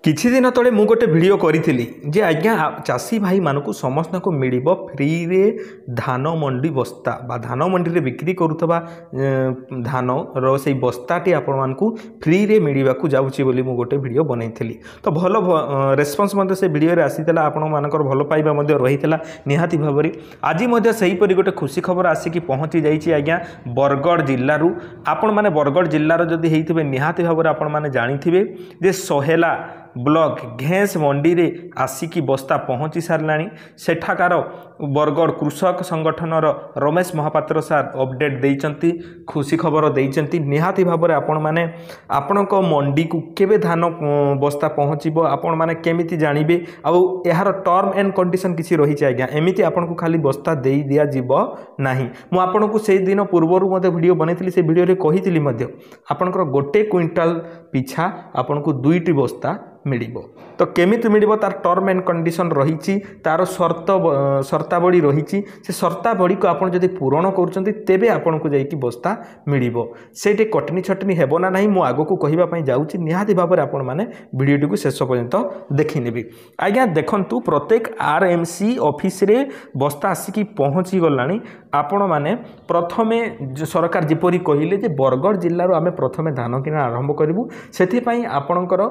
किछि दिन तले मु गोटे वीडियो करी जे आज्ञा चाषी भाई मानक समस्त को मिल फ्री रे धान मंडी बस्ता बा धान मंडी रे बिक्री करुवा धान री बस्ताटी आपण मानक फ्री रे मिलवा जाऊँगी बोली मु गोटे वीडियो बनई तो भल रेस्पॉन्स मध्य से वीडियो रे आसीला आपण मानकर भल पाइबा मध्य रहीतला निहाती भाबरे आज मध्य सही परी गोटे खुशी खबर आसिकी पहुँची जाइए आज्ञा बरगढ़ जिल्लारू आपण माने बरगढ़ जिल्लार जदि हेइथिबे निहाती भाबरे आपण माने जानिथिबे जे सोहेला ब्लॉक घेंस मंडी रे आसिकी बस्ता पहुँची साराणी सेठाकार बरगढ़ कृषक संगठन रमेश महापात्र सार अपडेट देइचंती खुशी खबर देइचंती निहाती भाबरे आपण माने आपणक मंडी को केबे धान बस्ता पहुँचबो आपण माने केमिति जानिबे आ यार टर्म एंड कंडीशन किसी रही आज्ञा एमिति आपण को खाली बस्ता देई दिया जीवो नाही मु आपण को से दिन पूर्वरु मते वीडियो बनैथिली से वीडियो रे कहिथिली मध्य आपणकर गोटे क्विंटाल पिछा आपण को दुईटी बस्ता मिलिबो तो केमिति मिलिबो तार टर्म एंड कंडीशन रही तार शर्तावली रही से शर्तावली को आपण जदि पूरण करूचंती तेबे आपण को जाई कि बस्ता मिलिबो सेटे कटनी छटनी हेबो ना नाही मु आगो को कहिबा पई जाउची निहाती भाबरे आपण माने वीडियो को शेष पर्यंत देखि नेबी आज्ञा देखंतु प्रत्येक आरएमसी ऑफिस रे बस्ता आसिकी पहुँची गलानी आपण माने प्रथमे सरकार जिपरि कहिले जे बरगढ़ जिल्ला रो आमे प्रथमे धान किना आरंभ करिवु सेथि पई आपणकर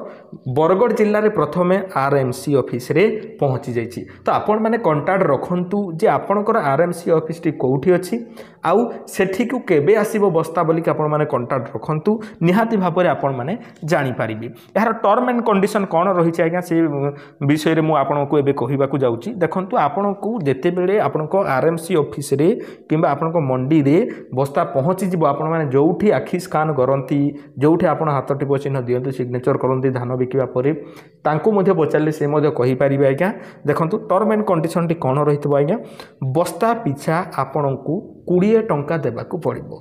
बरगढ़ जिल्ला रे प्रथमे आरएमसी ऑफिस रे पहुँची जाइछि तो आपण माने कांटेक्ट रखंतु जे आपणकर आरएमसी ऑफिस टी कोठी अछि आउ सेठी को केबे आसीबो बस्ता बोली कि आपण माने कांटेक्ट रखंतु निहाती भाबरे आपण माने जानि पारिबे यार टर्म एंड कंडीशन कोन रही छै आज्ञा से विषय रे मु आपण को एबे कहिबा को जाउछि देखंतु आपण को जेते बेले आपण को आरएमसी ऑफिस रे किंबा आपण को मंडी रे बस्ता पहुँची जिवो आपण माने जोउठी आखि स्कान करंती जोउठी आपण हाथ टिप चिन्ह दियंतु सिग्नेचर करंती धान बिकिबा परे तांको मध्ये पचारले से मध्ये कहि पारिबे आज्ञा देखंतु टर्म एंड कंडीशन टी कोन रहितबो आज्ञा बस्ता पिछा आपण को 20 टंका देबाकू पड़िबो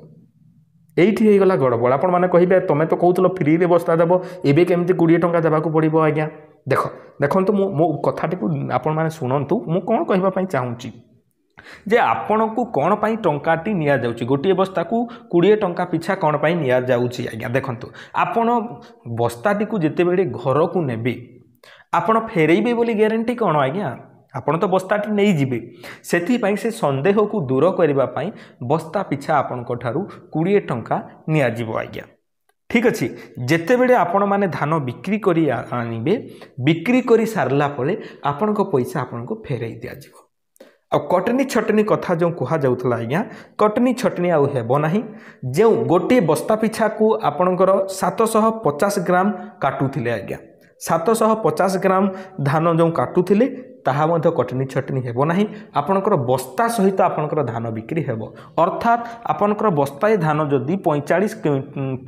एइठी हे गला गड़बड़ आपण माने कहिबे तमे तो कहउतलो फ्री रे बस्ता देबो एबे केमति 20 टंका देबाकू पड़िबो आज्ञा देखंतु मो कथाटी को आपण माने सुनंतु मु कोन कहिबा पई चाहूची जे आपण को कौन पाई टंकाटी निया जाउची गोटे बस्ता को 20 टंका पिछा कौन पाई निया जाउची आज्ञा देखंतु आपण बस्ताटी को जेते बेले घर को नेबे आपण फेरैबे बोली ग्यारंटी कौन आज्ञा आपण तो बस्ताटी नहीं जिबे सेथि पई से संदेह को दूर करबा पई बस्ता पिछा आपण को ठारू 20 टंका निया जिवो आज्ञा ठीक अच्छे जेते बेले आपण माने धान बिक्री करी आनिबे बिक्री करी सारला परे आपण को पैसा आपण को फेरई दिया जिवो आ कटनी छटनी कथा जो कहा जाउथला आज्ञा कटनी छटनी आउ हेबो नाही जो गोटे बस्ता पिछा को आपणकर 750 ग्राम काटुथिले आज्ञा 750 ग्राम धान जो काटुथिले ताहा मध्य कटनी छटनी हेबो नाही आपणकर बस्ता सहित आपणकर धान बिक्री हेबो अर्थात आपणकर बस्ताए धान जदि 45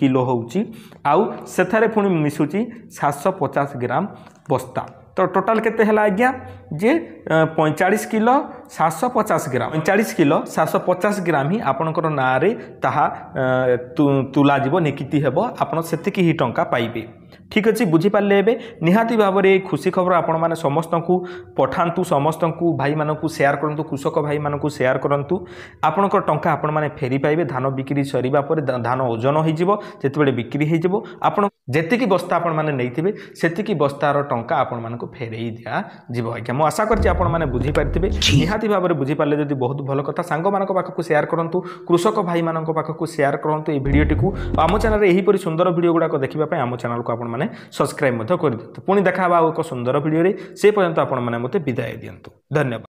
किलो होउची आउ सेथारे पुनी मिसुची 750 ग्राम बस्ता तो टोटाल केते हला आज्ञा जे 45 किलो 750 ग्राम 45 किलो 750 ग्राम ही आपणकर नारे ताहा तुला जीव निकिति हेबो आपण सेतिकी ही टंका पाइबे ठीक अच्छे बुझीपारे एवं निहाती भाव में खुशी खबर आपण मैंने समस्त को पठातु समस्त को भाई मान को सेयार करूँ कृषक भाई मान को सेयार करूँ आपणकर टंका आपण मैंने फेरी पाइबे धान बिक्री सरीबा पर धान ओजन होते बिक्री हो आपण जेतिकी बस्ता आपण मैंने नहीं सेतिकी बस्तार टंका आपण मान को फेरई दिया जीव आज्ञा मुझे आशा करछि आपण मैंने बुझीपारे निहाती भाव में बुझीपारे जब बहुत भल कथा सांग मान पाखक सेयार करूँ कृषक भाई मान पाखक सेयार करूँ ये भिडटी को आम चैनल यहीपरि सुंदर भिडियो गुड़ाक देखा आम चैनल को आपण मैंने सब्सक्राइब कर दिंतु पुणी देखा एक सुंदर भिडियो से पर्यंत आपण मैंने मते विदाय दिंतु धन्यवाद।